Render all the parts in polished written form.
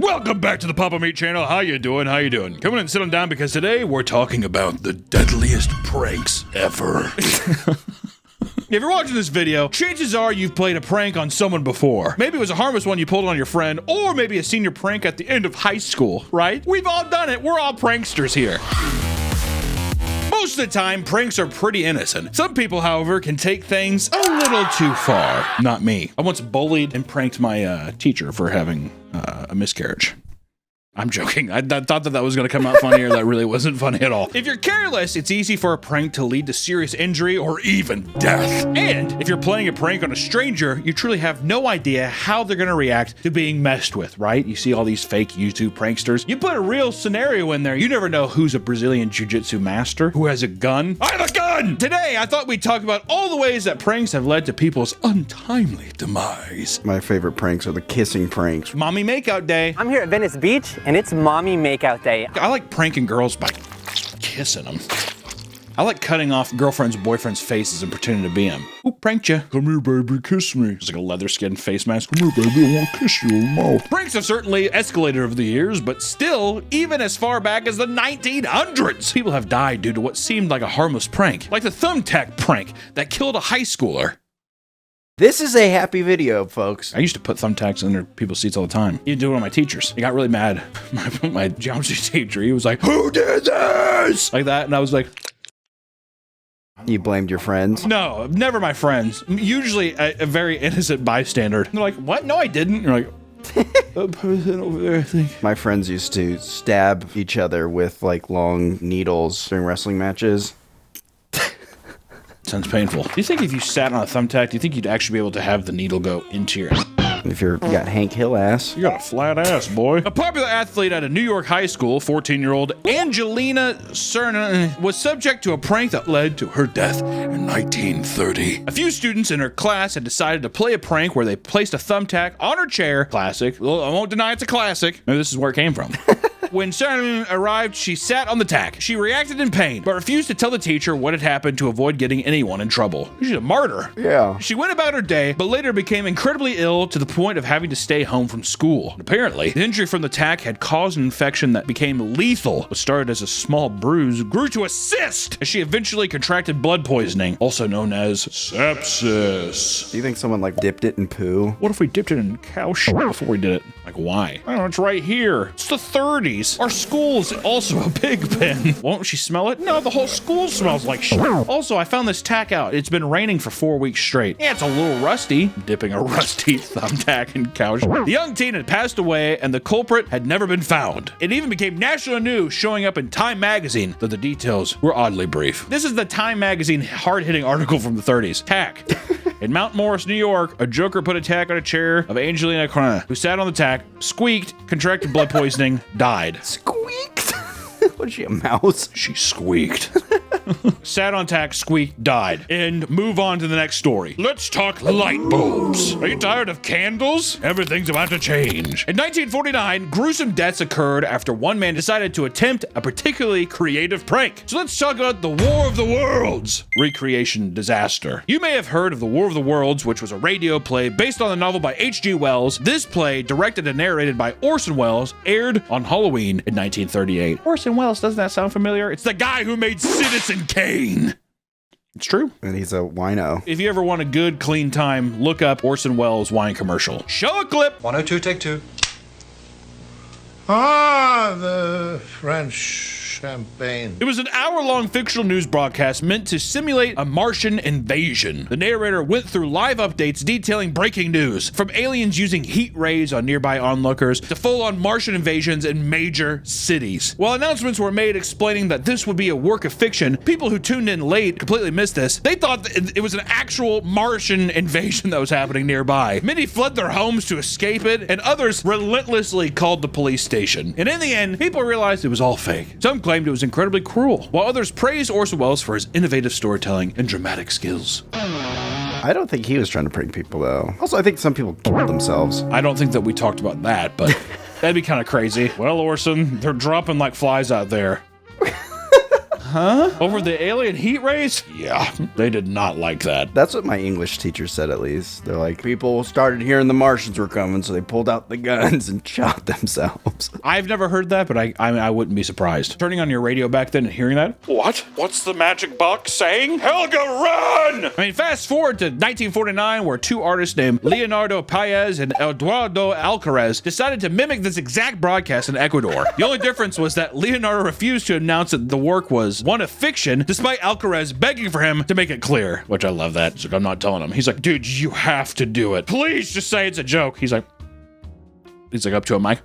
Welcome back to the Papa Meat channel. How you doing? How you doing? Coming and sitting down because today we're talking about the deadliest pranks ever. If you're watching this video, chances are you've played a prank on someone before. Maybe it was a harmless one you pulled on your friend, or maybe a senior prank at the end of high school, right? We've all done it. We're all pranksters here. Most of the time, pranks are pretty innocent. Some people, however, can take things a little too far. Not me. I once bullied and pranked my teacher for having a miscarriage. I'm joking. I thought that was going to come out funnier. That really wasn't funny at all. If you're careless, it's easy for a prank to lead to serious injury or even death. And if you're playing a prank on a stranger, you truly have no idea how they're going to react to being messed with, right? You see all these fake YouTube pranksters. You put a real scenario in there. You never know who's a Brazilian jiu-jitsu master, who has a gun. I have a gun! Today, I thought we'd talk about all the ways that pranks have led to people's untimely demise. My favorite pranks are the kissing pranks. Mommy makeout day. I'm here at Venice Beach, and it's mommy makeout day. I like pranking girls by kissing them. I like cutting off girlfriends' boyfriends' faces and pretending to be them. Who pranked you? Come here, baby, kiss me. It's like a leather skin face mask. Come here, baby, I want to kiss you in the mouth. Pranks have certainly escalated over the years, but still, even as far back as the 1900s, people have died due to what seemed like a harmless prank, like the thumbtack prank that killed a high schooler. This is a happy video, folks. I used to put thumbtacks under people's seats all the time. You do it on my teachers. He got really mad. My geometry teacher, he was like, "Who did this?" Like that, and I was like, You blamed your friends? no, never my friends. Usually a very innocent bystander. And they're like, "What? No, I didn't." And you're like, "That person over there, I think." My friends used to stab each other with like long needles during wrestling matches. Sounds painful. Do you think if you sat on a thumbtack, do you think you'd actually be able to have the needle go into your... If you got Hank Hill ass. You got a flat ass, boy. A popular athlete at a New York high school, 14-year-old Angelina Cerna, was subject to a prank that led to her death in 1930. A few students in her class had decided to play a prank where they placed a thumbtack on her chair. Classic. Well, I won't deny it's a classic. Maybe this is where it came from. When Cerna arrived, she sat on the tack. She reacted in pain, but refused to tell the teacher what had happened to avoid getting anyone in trouble. She's a martyr. Yeah. She went about her day, but later became incredibly ill to the point of having to stay home from school. And apparently, the injury from the tack had caused an infection that became lethal. What started as a small bruise grew to a cyst as she eventually contracted blood poisoning, also known as sepsis. Do you think someone like dipped it in poo? What if we dipped it in cow shit before we did it? Like, why? I don't know, it's right here. It's the 30s. Our school's also a pig pen. Won't she smell it? No, the whole school smells like shit. Also, I found this tack out. It's been raining for 4 weeks straight. Yeah, it's a little rusty. Dipping a rusty thumbtack in cow shit. The young teen had passed away, and the culprit had never been found. It even became national news, showing up in Time magazine, though the details were oddly brief. This is the Time magazine hard-hitting article from the 30s. Tack. In Mount Morris, New York, a joker put a tack on a chair of Angelina Cerna, who sat on the tack, squeaked, contracted blood poisoning, died. Squeaked. Was she a mouse? She squeaked. Sat on tack, squeaked, died. And move on to the next story. Let's talk light bulbs. Are you tired of candles? Everything's about to change. In 1949, gruesome deaths occurred after one man decided to attempt a particularly creative prank. So let's talk about the War of the Worlds recreation disaster. You may have heard of the War of the Worlds, which was a radio play based on the novel by H.G. Wells. This play, directed and narrated by Orson Welles, aired on Halloween in 1938. Orson Welles, doesn't that sound familiar? It's the guy who made Citizen Kane. It's true. And he's a wino. If you ever want a good, clean time, look up Orson Welles wine commercial. Show a clip. 102, take two. Ah, the French champagne. It was an hour-long fictional news broadcast meant to simulate a Martian invasion. The narrator went through live updates detailing breaking news, from aliens using heat rays on nearby onlookers to full-on Martian invasions in major cities. While announcements were made explaining that this would be a work of fiction, people who tuned in late completely missed this. They thought that it was an actual Martian invasion that was happening nearby. Many fled their homes to escape it, and others relentlessly called the police station. And in the end, people realized it was all fake. Some claimed it was incredibly cruel, while others praised Orson Welles for his innovative storytelling and dramatic skills. I don't think he was trying to prank people, though. Also, I think some people killed themselves. I don't think that we talked about that, but that'd be kind of crazy. Well, Orson, they're dropping like flies out there. Over the alien heat rays? Yeah, they did not like that. That's what my English teacher said, at least. They're like, people started hearing the Martians were coming, so they pulled out the guns and shot themselves. I've never heard that, but I wouldn't be surprised. Turning on your radio back then and hearing that. What? What's the magic box saying? Helga, run! I mean, fast forward to 1949, where two artists named Leonardo Paez and Eduardo Alcaraz decided to mimic this exact broadcast in Ecuador. The only difference was that Leonardo refused to announce that the work was one of fiction, despite Alcaraz begging for him to make it clear, which I love that. He's like, I'm not telling him. He's like, dude, you have to do it. Please just say it's a joke. He's like up to a mic.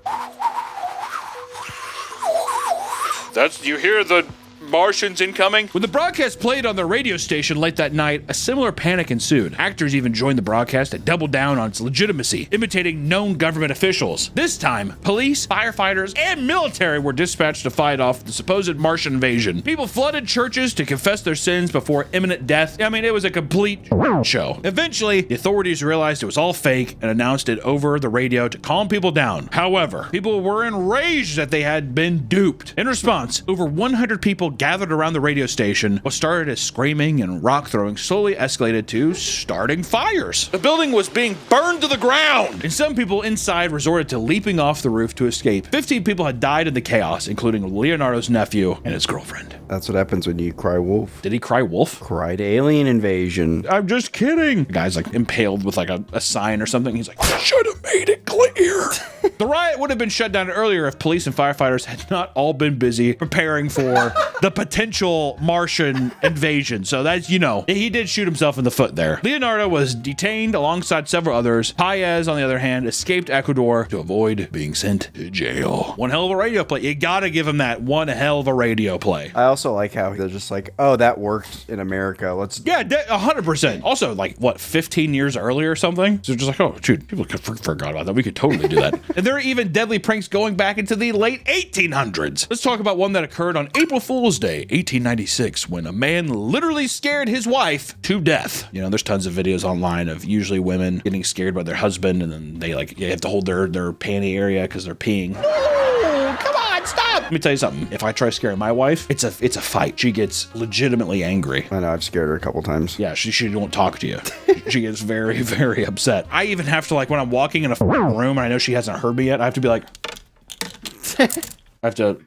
You hear the Martians incoming? When the broadcast played on the radio station late that night, a similar panic ensued. Actors even joined the broadcast to double down on its legitimacy, imitating known government officials. This time, police, firefighters, and military were dispatched to fight off the supposed Martian invasion. People flooded churches to confess their sins before imminent death. I mean, it was a complete show. Eventually, the authorities realized it was all fake and announced it over the radio to calm people down. However, people were enraged that they had been duped. In response, over 100 people gathered around the radio station. What started as screaming and rock throwing slowly escalated to starting fires. The building was being burned to the ground, and some people inside resorted to leaping off the roof to escape. 15 people had died in the chaos, including Leonardo's nephew and his girlfriend. That's what happens when you cry wolf. Did he cry wolf? Cried alien invasion. I'm just kidding. The guy's like impaled with like a sign or something. He's like, should have made it clear. The riot would have been shut down earlier if police and firefighters had not all been busy preparing for the potential Martian invasion. So that's, you know, he did shoot himself in the foot there. Leonardo was detained alongside several others. Paez, on the other hand, escaped Ecuador to avoid being sent to jail. One hell of a radio play. You gotta give him that one hell of a radio play. I also like how they're just like, oh, that worked in America. Let's... Yeah, 100%. Also, like, what, 15 years earlier or something? So just like, oh, dude, people forgot about that. We could totally do that. And there are even deadly pranks going back into the late 1800s. Let's talk about one that occurred on April Fool's Day, 1896, when a man literally scared his wife to death. You know, there's tons of videos online of usually women getting scared by their husband, and then they have to hold their panty area because they're peeing. Oh, come on, stop! Let me tell you something. If I try scaring my wife, it's a fight. She gets legitimately angry. I know, I've scared her a couple times. Yeah, she won't talk to you. She gets very, very upset. I even have to, like, when I'm walking in a room and I know she hasn't heard me yet, I have to be like, I have to,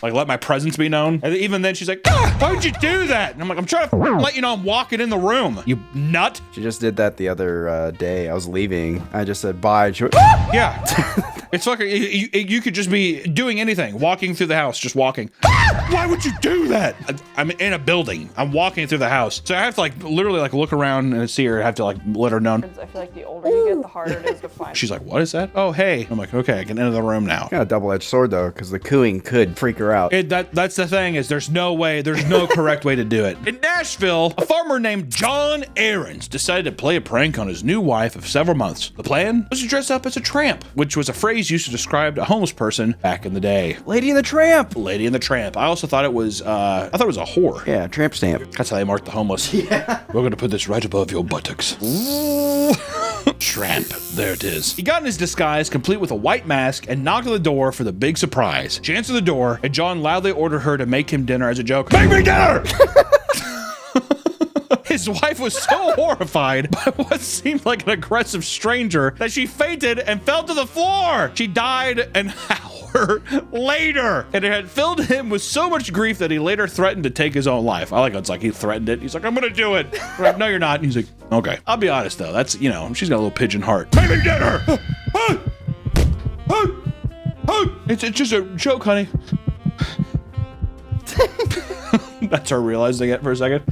like, let my presence be known. And even then she's like, why would you do that? And I'm like, I'm trying to let you know I'm walking in the room, you nut. She just did that the other day. I was leaving. I just said bye. She went, yeah. It's fucking, you could just be doing anything, walking through the house, just walking. Why would you do that? I'm in a building. I'm walking through the house. So I have to like literally like look around and see her. I have to like let her know. I feel like the older you get, the harder it is to find. She's like, what is that? Oh, hey. I'm like, okay, I can enter the room now. Got a double-edged sword though, because the cooing could freak her out. That's the thing, is there's no correct way to do it. In Nashville, a farmer named John Aarons decided to play a prank on his new wife of several months. The plan was to dress up as a tramp, which was a phrase used to describe a homeless person back in the day. Lady and the Tramp. Lady and the Tramp. I also thought it was a whore. Yeah, tramp stamp. That's how they mark the homeless. Yeah. We're gonna put this right above your buttocks. Tramp. There it is. He got in his disguise, complete with a white mask, and knocked on the door for the big surprise. She answered the door, and John loudly ordered her to make him dinner as a joke. Make me dinner! His wife was so horrified by what seemed like an aggressive stranger that she fainted and fell to the floor. She died an hour later, and it had filled him with so much grief that he later threatened to take his own life. I like how it's like he threatened it. He's like, I'm gonna do it. We're like, no, you're not. And he's like, okay. I'll be honest though. That's, you know, she's got a little pigeon heart. Make me dinner! It's just a joke, honey. That's her realizing it for a second.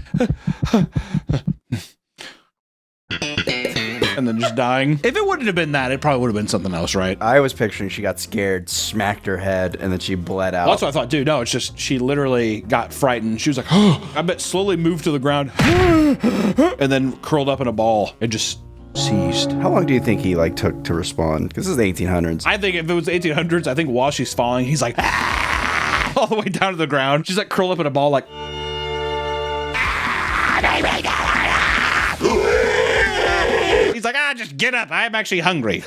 And then just dying. If it wouldn't have been that, it probably would have been something else, right? I was picturing she got scared, smacked her head, and then she bled out. Well, that's what I thought, dude. No, it's just she literally got frightened. She was like, oh, I bet slowly moved to the ground and then curled up in a ball and just seized. How long do you think he like took to respond? Because this is the 1800s. I think if it was the 1800s, I think while she's falling, he's like, ah! All the way down to the ground. She's like curled up in a ball like, he's like, just get up. I'm actually hungry.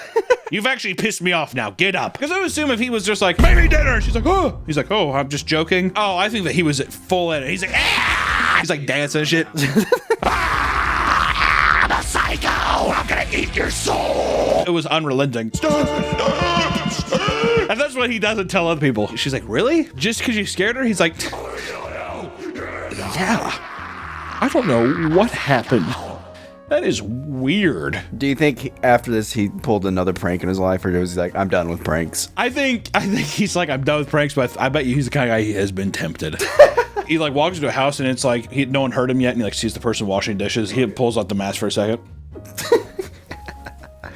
You've actually pissed me off now. Get up. Because I would assume if he was just like, make me dinner. She's like, oh. He's like, oh, I'm just joking. Oh, I think that he was at full edit. He's like, ah! He's like dancing and shit. I'm a psycho. I'm gonna eat your soul. It was unrelenting. And that's what he doesn't tell other people. She's like, really? Just because you scared her? He's like, yeah. I don't know what happened. That is weird. Do you think after this he pulled another prank in his life, or was he like, I'm done with pranks? I think he's like, I'm done with pranks, but I bet you he's the kind of guy he has been tempted. He like walks into a house and it's like no one heard him yet, and he like sees the person washing dishes. He pulls out the mask for a second.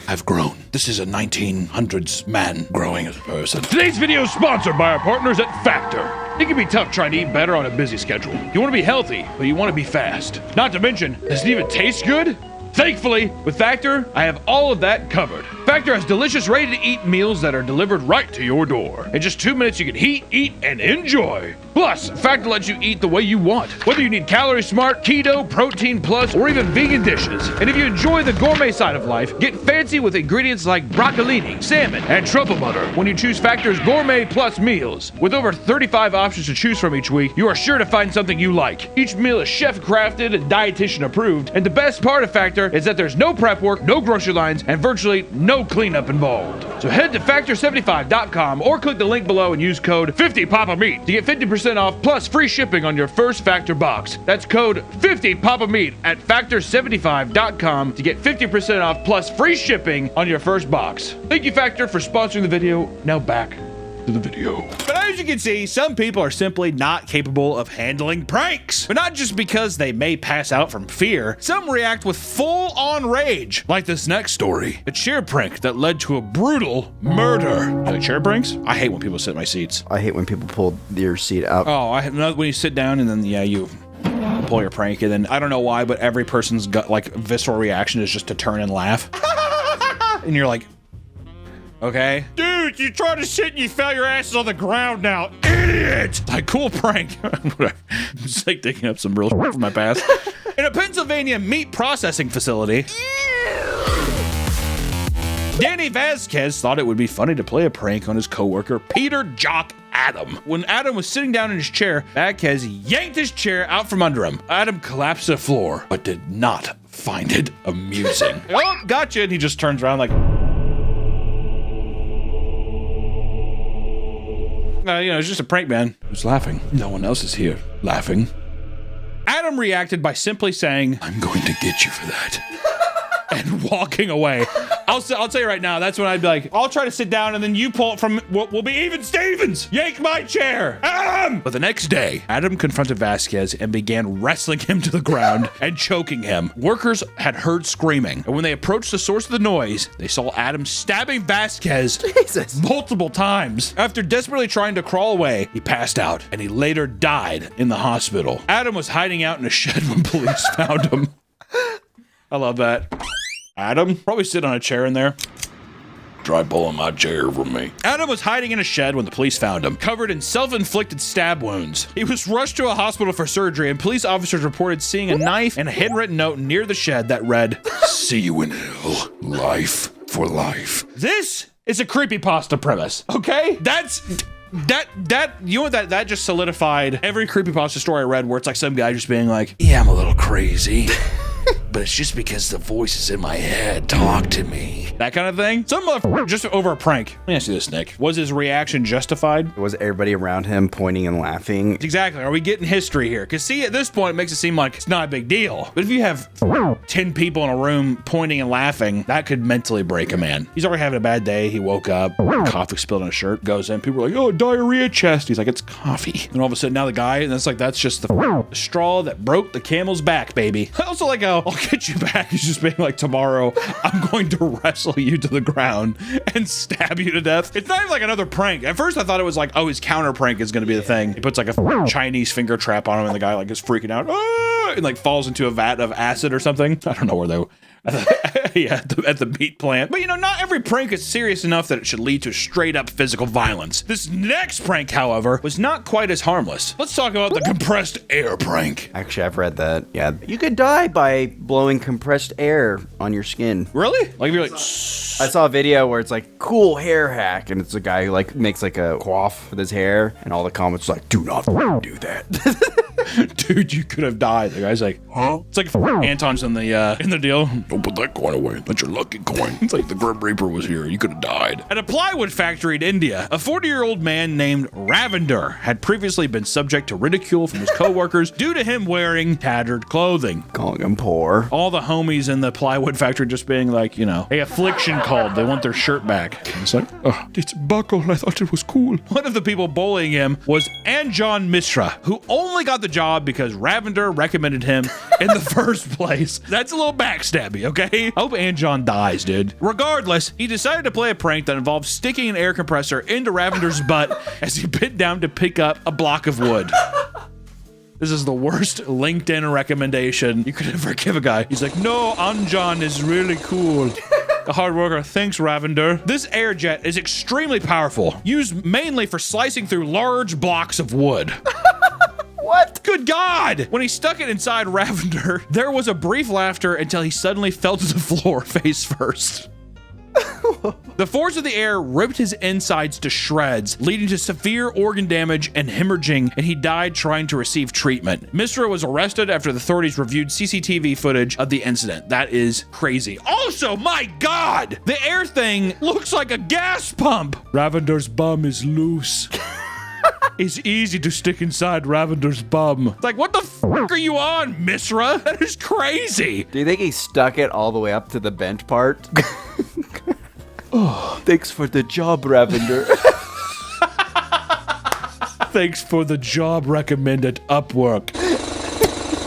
I've grown. This is a 1900s man growing as a person. Today's video is sponsored by our partners at Factor. It can be tough trying to eat better on a busy schedule. You want to be healthy, but you want to be fast. Not to mention, does it even taste good? Thankfully, with Factor, I have all of that covered. Factor has delicious, ready-to-eat meals that are delivered right to your door. In just 2 minutes, you can heat, eat, and enjoy. Plus, Factor lets you eat the way you want, whether you need calorie smart, keto, protein plus, or even vegan dishes. And if you enjoy the gourmet side of life, get fancy with ingredients like broccolini, salmon, and truffle butter when you choose Factor's Gourmet Plus meals. With over 35 options to choose from each week, you are sure to find something you like. Each meal is chef-crafted and dietitian approved, and the best part of Factor is that there's no prep work, no grocery lines, and virtually no cleanup involved. So head to factor75.com or click the link below and use code 50PAPAMeat to get 50% off plus free shipping on your first Factor box. That's code 50PAPAMeat at factor75.com to get 50% off plus free shipping on your first box. Thank you, Factor, for sponsoring the video. Now back to the video. But as you can see, some people are simply not capable of handling pranks. But not just because they may pass out from fear, some react with full-on rage, like this next story. A chair prank that led to a brutal murder. Like chair pranks? I hate when people sit in my seats. I hate when people pull your seat out. Oh, I know when you sit down and then, yeah, you pull your prank, and then I don't know why, but every person's gut, like, visceral reaction is just to turn and laugh. And you're like, okay. Dude, you tried to sit and you fell your asses on the ground now. Idiot! Like, cool prank. I'm just like digging up some real from my past. In a Pennsylvania meat processing facility, Danny Vasquez thought it would be funny to play a prank on his coworker, Peter Jock Adam. When Adam was sitting down in his chair, Vasquez yanked his chair out from under him. Adam collapsed to the floor, but did not find it amusing. Oh, gotcha. And he just turns around like, it's just a prank, man. Who's laughing? No one else is here laughing. Adam reacted by simply saying, I'm going to get you for that. And walking away. I'll tell you right now, that's when I'd be like, I'll try to sit down and then you pull it from, we'll be even Stevens. Yank my chair. Adam! But the next day, Adam confronted Vasquez and began wrestling him to the ground and choking him. Workers had heard screaming, and when they approached the source of the noise, they saw Adam stabbing Vasquez multiple times. After desperately trying to crawl away, he passed out, and he later died in the hospital. Adam was hiding out in a shed when police found him. I love that. Adam, probably sit on a chair in there. Try pulling my chair from me. Adam was hiding in a shed when the police found him, covered in self-inflicted stab wounds. He was rushed to a hospital for surgery, and police officers reported seeing a knife and a handwritten note near the shed that read, "See you in hell, life for life." This is a creepypasta premise, okay? That just solidified every creepypasta story I read where it's like some guy just being like, yeah, I'm a little crazy. But it's just because the voice is in my head. Talk to me. That kind of thing. Some motherfucker just over a prank. Let me ask you this, Nick. Was his reaction justified? Was everybody around him pointing and laughing? Exactly. Are we getting history here? Because see, at this point, it makes it seem like it's not a big deal. But if you have 10 people in a room pointing and laughing, that could mentally break a man. He's already having a bad day. He woke up, coffee spilled on his shirt, goes in. People are like, oh, diarrhea chest. He's like, it's coffee. And all of a sudden, now the guy, and it's like, that's just the straw that broke the camel's back, baby. I also like how I'll get you back. He's just being like, tomorrow, I'm going to wrestle you to the ground and stab you to death. It's not even like another prank. At first, I thought it was like, oh, his counter prank is going to be the thing. He puts like a Chinese finger trap on him, and the guy like is freaking out. Ah! and like falls into a vat of acid or something. I don't know where they were. Yeah, at the meat plant. But you know, not every prank is serious enough that it should lead to straight up physical violence. This next prank, however, was not quite as harmless. Let's talk about the compressed air prank. Actually, I've read that. Yeah, you could die by blowing compressed air on your skin. Really? Like if you're like, I saw a video where it's like cool hair hack, and it's a guy who like makes like a coif with his hair, and all the comments are like, do not do that. dude, you could have died. The guy's like, huh? It's like if Anton's in the deal. Don't put that coin away. That's your lucky coin. It's like the Grim Reaper was here. You could have died. At a plywood factory in India, a 40-year-old man named Ravender had previously been subject to ridicule from his coworkers due to him wearing tattered clothing. Calling him poor. All the homies in the plywood factory just being like, you know, hey, affliction called. They want their shirt back. And it's like, oh, it's buckled. I thought it was cool. One of the people bullying him was Anjan Mishra, who only got the job because Ravender recommended him in the first place. That's a little backstabby, okay? I hope Anjan dies, dude. Regardless, he decided to play a prank that involved sticking an air compressor into Ravender's butt as he bent down to pick up a block of wood. This is the worst LinkedIn recommendation you could ever give a guy. He's like, no, Anjan is really cool. A hard worker. Thanks, Ravender. This air jet is extremely powerful, used mainly for slicing through large blocks of wood. What? Good God! When he stuck it inside Ravender, there was a brief laughter until he suddenly fell to the floor face first. The force of the air ripped his insides to shreds, leading to severe organ damage and hemorrhaging, and he died trying to receive treatment. Mishra was arrested after the authorities reviewed CCTV footage of the incident. That is crazy. Also, my God! The air thing looks like a gas pump! Ravender's bum is loose. It's easy to stick inside Ravender's bum. Like, what the fuck are you on, Mishra? That is crazy. Do you think he stuck it all the way up to the bent part? Oh, thanks for the job, Ravender. Thanks for the job recommended Upwork.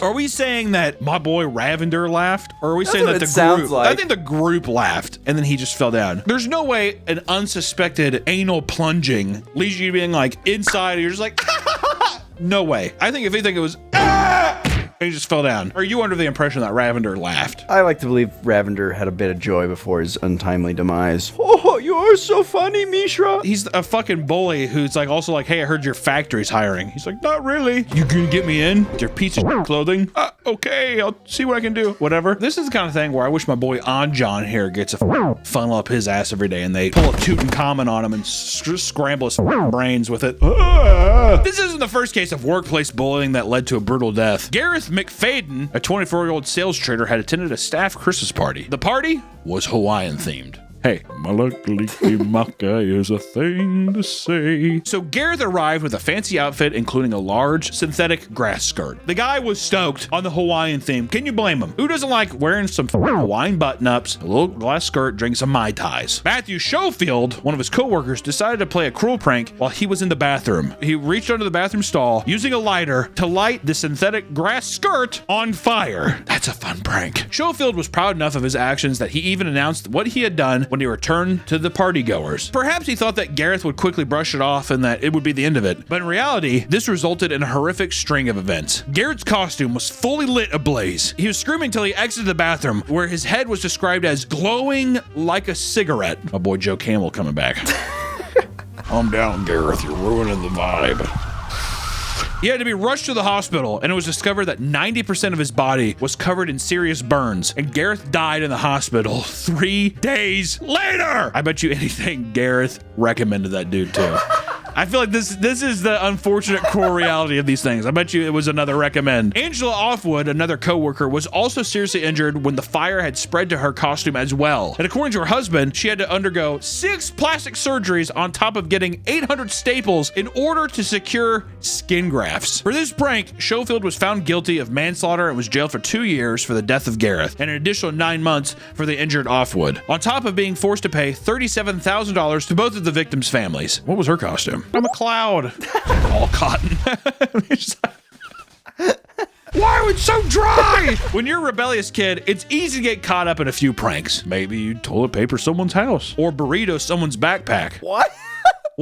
Are we saying that my boy Ravender laughed? Or are we saying that the group? Like. I think the group laughed and then he just fell down. There's no way an unsuspected anal plunging leads you to being like inside and you're just like, no way. I think if anything it was, and he just fell down. Are you under the impression that Ravender laughed? I like to believe Ravender had a bit of joy before his untimely demise. Oh, you are so funny, Mishra. He's a fucking bully who's like also like, hey, I heard your factory's hiring. He's like, not really. You gonna get me in with your piece of clothing? Okay, I'll see what I can do. Whatever. This is the kind of thing where I wish my boy Anjan here gets a funnel up his ass every day and they pull a Tutankhamun on him and scramble his brains with it. This isn't the first case of workplace bullying that led to a brutal death. Gareth McFadden, a 24-year-old sales trader, had attended a staff Christmas party. The party was Hawaiian themed. Hey, maka is a thing to say. So Gareth arrived with a fancy outfit, including a large synthetic grass skirt. The guy was stoked on the Hawaiian theme. Can you blame him? Who doesn't like wearing some Hawaiian button-ups, a little glass skirt, drinking some Mai Tais? Matthew Schofield, one of his co-workers, decided to play a cruel prank while he was in the bathroom. He reached under the bathroom stall, using a lighter to light the synthetic grass skirt on fire. That's a fun prank. Schofield was proud enough of his actions that he even announced what he had done when he returned to the partygoers. Perhaps he thought that Gareth would quickly brush it off and that it would be the end of it. But in reality, this resulted in a horrific string of events. Garrett's costume was fully lit ablaze. He was screaming till he exited the bathroom, where his head was described as glowing like a cigarette. My boy Joe Camel coming back. Calm down, Gareth. You're ruining the vibe. He had to be rushed to the hospital, and it was discovered that 90% of his body was covered in serious burns, and Gareth died in the hospital 3 days later. I bet you anything Gareth recommended that dude too. I feel like this is the unfortunate cruel reality of these things. I bet you it was another recommend. Angela Offwood, another co-worker, was also seriously injured when the fire had spread to her costume as well. And according to her husband, she had to undergo 6 plastic surgeries on top of getting 800 staples in order to secure skin grafts. For this prank, Schofield was found guilty of manslaughter and was jailed for 2 years for the death of Gareth and an additional 9 months for the injured Offwood, on top of being forced to pay $37,000 to both of the victims' families. What was her costume? I'm a cloud. All cotton. Why was it so dry? When you're a rebellious kid, it's easy to get caught up in a few pranks. Maybe you toilet paper someone's house or burrito someone's backpack. What?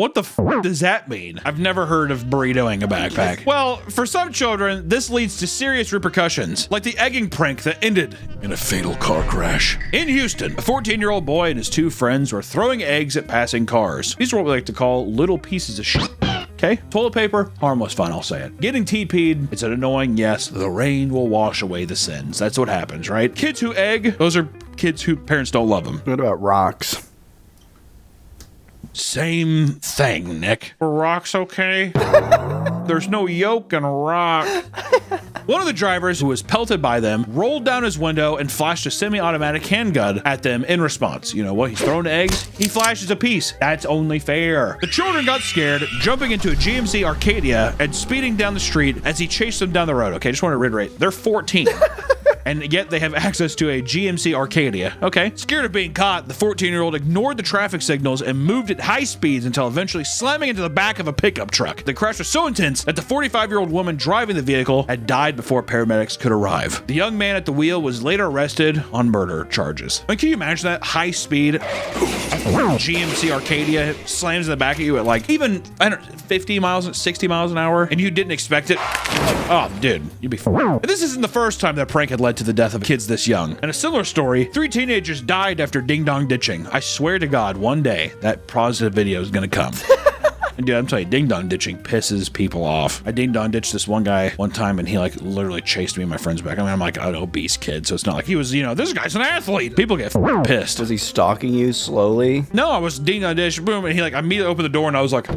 What the f does that mean? I've never heard of burritoing a backpack. Well, for some children, this leads to serious repercussions, like the egging prank that ended in a fatal car crash. In Houston, a 14-year-old boy and his two friends were throwing eggs at passing cars. These are what we like to call little pieces of shit. Okay, toilet paper, harmless fun, I'll say it. Getting TP'd, it's an annoying yes. The rain will wash away the sins. That's what happens, right? Kids who egg, those are kids who parents don't love them. What about rocks? Same thing, Nick. Are rocks okay? There's no yolk in a rock. One of the drivers, who was pelted by them, rolled down his window and flashed a semi-automatic handgun at them in response. You know what? He's throwing eggs. He flashes a piece. That's only fair. The children got scared, jumping into a GMC Arcadia and speeding down the street as he chased them down the road. Okay, just want to reiterate. They're 14. And yet they have access to a GMC Arcadia. Okay. Scared of being caught, the 14-year-old ignored the traffic signals and moved at high speeds until eventually slamming into the back of a pickup truck. The crash was so intense that the 45-year-old woman driving the vehicle had died before paramedics could arrive. The young man at the wheel was later arrested on murder charges. I mean, can you imagine that? High speed, GMC Arcadia slams in the back of you at like even, I don't know, 50 miles, 60 miles an hour, and you didn't expect it. Oh, dude, you'd be f***ed. This isn't the first time that prank had led to the death of kids this young. In a similar story, 3 teenagers died after ding-dong ditching. I swear to God, one day, that positive video is gonna come. And dude, I'm telling you, ding-dong ditching pisses people off. I ding-dong ditched this one guy one time, and he like literally chased me and my friends back. I mean, I'm like an obese kid, so it's not like he was, you know, this guy's an athlete. People get pissed. Was he stalking you slowly? No, I was ding-dong ditch, boom, and he like immediately opened the door, and I was like...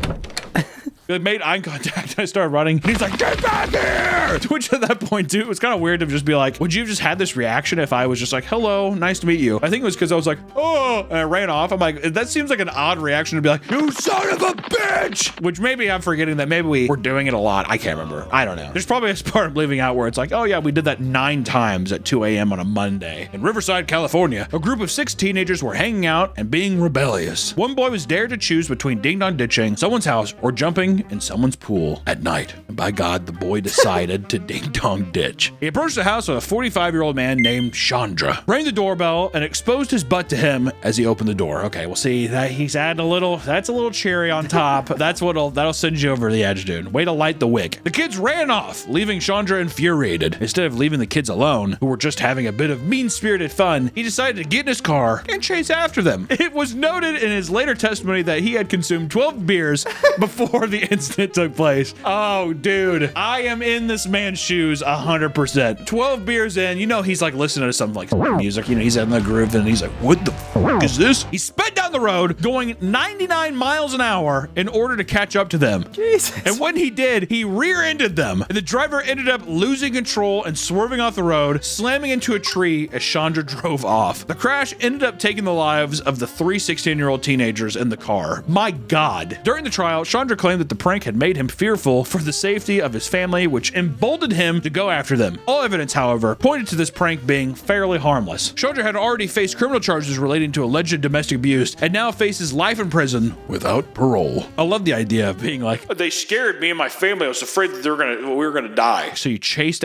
I made eye contact. I started running. And he's like, get back here! Which at that point, too, it was kind of weird to just be like, would you have just had this reaction if I was just like, hello, nice to meet you? I think it was because I was like, oh, and I ran off. I'm like, that seems like an odd reaction to be like, you son of a bitch! Which maybe I'm forgetting that maybe we were doing it a lot. I can't remember. I don't know. There's probably a part of leaving out where it's like, oh yeah, we did that 9 times at 2 a.m. on a Monday. In Riverside, California, a group of 6 teenagers were hanging out and being rebellious. One boy was dared to choose between ding-dong ditching someone's house or jumping in someone's pool at night. And by God, the boy decided to ding-dong ditch. He approached the house of a 45-year-old man named Chandra, rang the doorbell, and exposed his butt to him as he opened the door. Okay, well, see, that he's adding a little, that's a little cherry on top. That'll send you over the edge, dude. Way to light the wick. The kids ran off, leaving Chandra infuriated. Instead of leaving the kids alone, who were just having a bit of mean-spirited fun, he decided to get in his car and chase after them. It was noted in his later testimony that he had consumed 12 beers before the incident took place. Oh, dude, I am in this man's shoes 100%. 12 beers in, you know, he's like listening to some like music, you know, he's in the groove and he's like, what the f is this? He sped down the road going 99 miles an hour in order to catch up to them. Jesus. And when he did, he rear-ended them. And the driver ended up losing control and swerving off the road, slamming into a tree as Chandra drove off. The crash ended up taking the lives of the 3 16-year-old teenagers in the car. My God. During the trial, Chandra claimed that the prank had made him fearful for the safety of his family, which emboldened him to go after them. All evidence, however, pointed to this prank being fairly harmless. Chandra had already faced criminal charges relating to alleged domestic abuse and now faces life in prison without parole. I love the idea of being like, they scared me and my family. I was afraid that we were gonna die. So you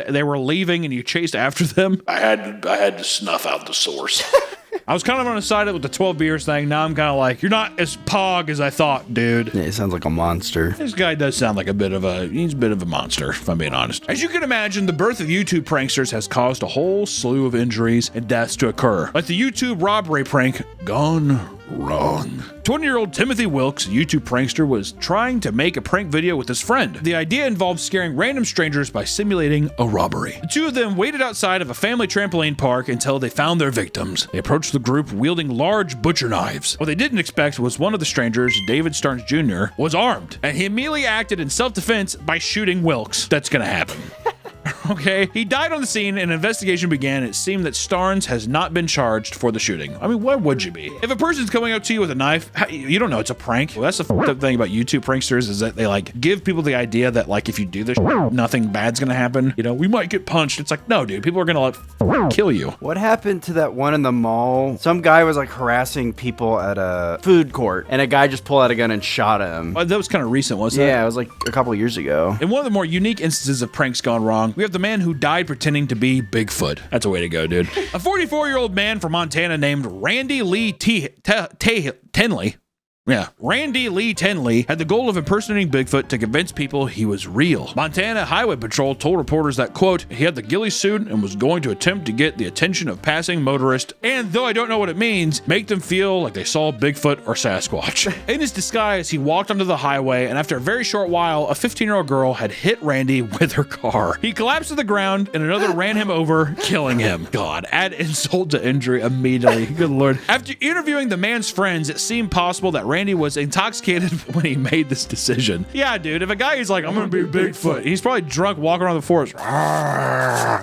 they were leaving and you chased after them. I had to snuff out the source. I was kind of on the side with the 12 beers thing. Now I'm kind of like, you're not as pog as I thought, dude. Yeah, he sounds like a monster. This guy does sound like he's a bit of a monster, if I'm being honest. As you can imagine, the birth of YouTube pranksters has caused a whole slew of injuries and deaths to occur. Like the YouTube robbery prank gone wrong. 20-year-old Timothy Wilkes, a YouTube prankster, was trying to make a prank video with his friend. The idea involved scaring random strangers by simulating a robbery. The two of them waited outside of a family trampoline park until they found their victims. They approached the group wielding large butcher knives. What they didn't expect was one of the strangers, David Starnes Jr., was armed, and he immediately acted in self-defense by shooting Wilkes. That's gonna happen. Okay, he died on the scene and an investigation began. It seemed that Starnes has not been charged for the shooting. I mean, why would you be? If a person's coming up to you with a knife, you don't know it's a prank. Well, that's the fucked up thing about YouTube pranksters is that they like give people the idea that like if you do this, nothing bad's gonna happen. You know, we might get punched. It's like, no, dude, people are gonna kill you. What happened to that one in the mall? Some guy was like harassing people at a food court, and a guy just pulled out a gun and shot him. That was kind of recent, wasn't it? Yeah, it was like a couple years ago. In one of the more unique instances of pranks gone wrong, we have the man who died pretending to be Bigfoot. That's a way to go, dude. A 44-year-old man from Montana named Randy Lee Tenley. Yeah. Randy Lee Tenley had the goal of impersonating Bigfoot to convince people he was real. Montana Highway Patrol told reporters that, quote, he had the ghillie suit and was going to attempt to get the attention of passing motorists, and though I don't know what it means, make them feel like they saw Bigfoot or Sasquatch. In his disguise, he walked onto the highway, and after a very short while, a 15-year-old girl had hit Randy with her car. He collapsed to the ground, and another ran him over, killing him. God, add insult to injury immediately. Good Lord. After interviewing the man's friends, it seemed possible that Randy was intoxicated when he made this decision. Yeah, dude, if a guy is like, I'm gonna be Bigfoot, he's probably drunk walking around the forest.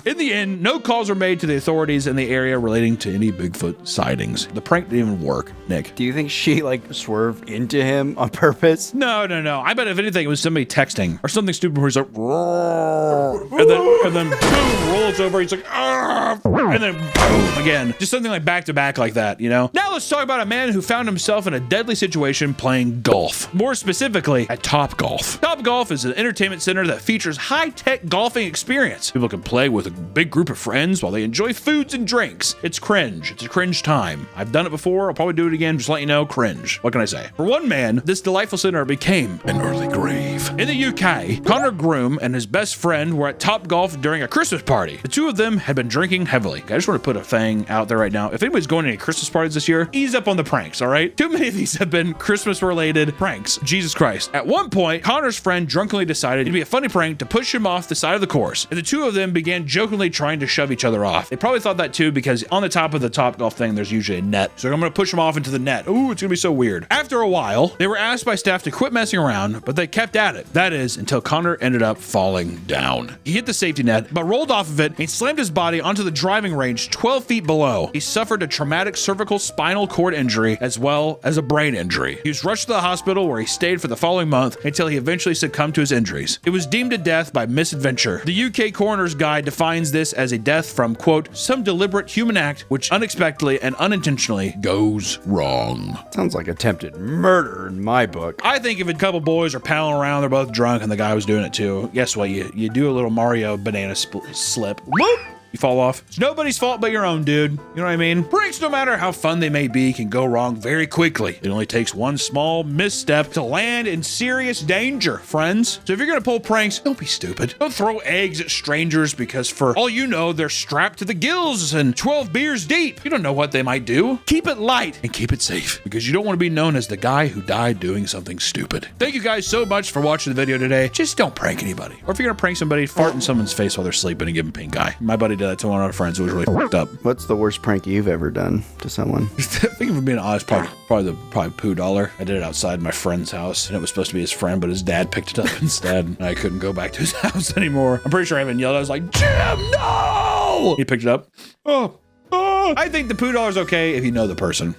In the end, no calls were made to the authorities in the area relating to any Bigfoot sightings. The prank didn't even work, Nick. Do you think she like swerved into him on purpose? No. I bet if anything, it was somebody texting or something stupid where he's like, and then boom, rolls over. He's like, and then boom again. Just something like back to back like that, you know? Now let's talk about a man who found himself in a deadly situation playing golf. More specifically, at Topgolf. Topgolf is an entertainment center that features high-tech golfing experience. People can play with a big group of friends while they enjoy foods and drinks. It's cringe. It's a cringe time. I've done it before. I'll probably do it again. Just let you know, cringe. What can I say? For one man, this delightful center became an early grave. In the UK, Connor Groom and his best friend were at Topgolf during a Christmas party. The two of them had been drinking heavily. I just want to put a thing out there right now. If anybody's going to any Christmas parties this year, ease up on the pranks, all right? Too many of these have been Christmas-related pranks. Jesus Christ. At one point, Connor's friend drunkenly decided it'd be a funny prank to push him off the side of the course, and the two of them began jokingly trying to shove each other off. They probably thought that too because on the top of the Topgolf thing, there's usually a net. So I'm going to push him off into the net. Ooh, it's going to be so weird. After a while, they were asked by staff to quit messing around, but they kept at it. That is, until Connor ended up falling down. He hit the safety net, but rolled off of it and slammed his body onto the driving range 12 feet below. He suffered a traumatic cervical spinal cord injury as well as a brain injury. He was rushed to the hospital where he stayed for the following month until he eventually succumbed to his injuries. It was deemed a death by misadventure. The UK Coroner's Guide defines this as a death from, quote, some deliberate human act which unexpectedly and unintentionally goes wrong. Sounds like attempted murder in my book. I think if a couple boys are palling around, they're both drunk, and the guy was doing it too, guess what? You do a little Mario banana slip. Whoop! You fall off. It's nobody's fault but your own, dude. You know what I mean? Pranks, no matter how fun they may be, can go wrong very quickly. It only takes one small misstep to land in serious danger, friends. So if you're gonna pull pranks, don't be stupid. Don't throw eggs at strangers because for all you know, they're strapped to the gills and 12 beers deep. You don't know what they might do. Keep it light and keep it safe because you don't want to be known as the guy who died doing something stupid. Thank you guys so much for watching the video today. Just don't prank anybody. Or if you're gonna prank somebody, fart in someone's face while they're sleeping and give them pink eye. My buddy did that to one of our friends. It was really fucked up. What's the worst prank you've ever done to someone? I think if I'm being honest, probably poo dollar. I did it outside my friend's house, and it was supposed to be his friend, but his dad picked it up instead, and I couldn't go back to his house anymore. I'm pretty sure I even yelled. I was like, Jim, no! He picked it up. Oh. I think the poo dollar's okay if you know the person.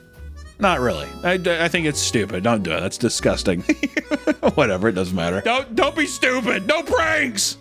Not really. I think it's stupid. Don't do it. That's disgusting. Whatever. It doesn't matter. Don't be stupid. No pranks.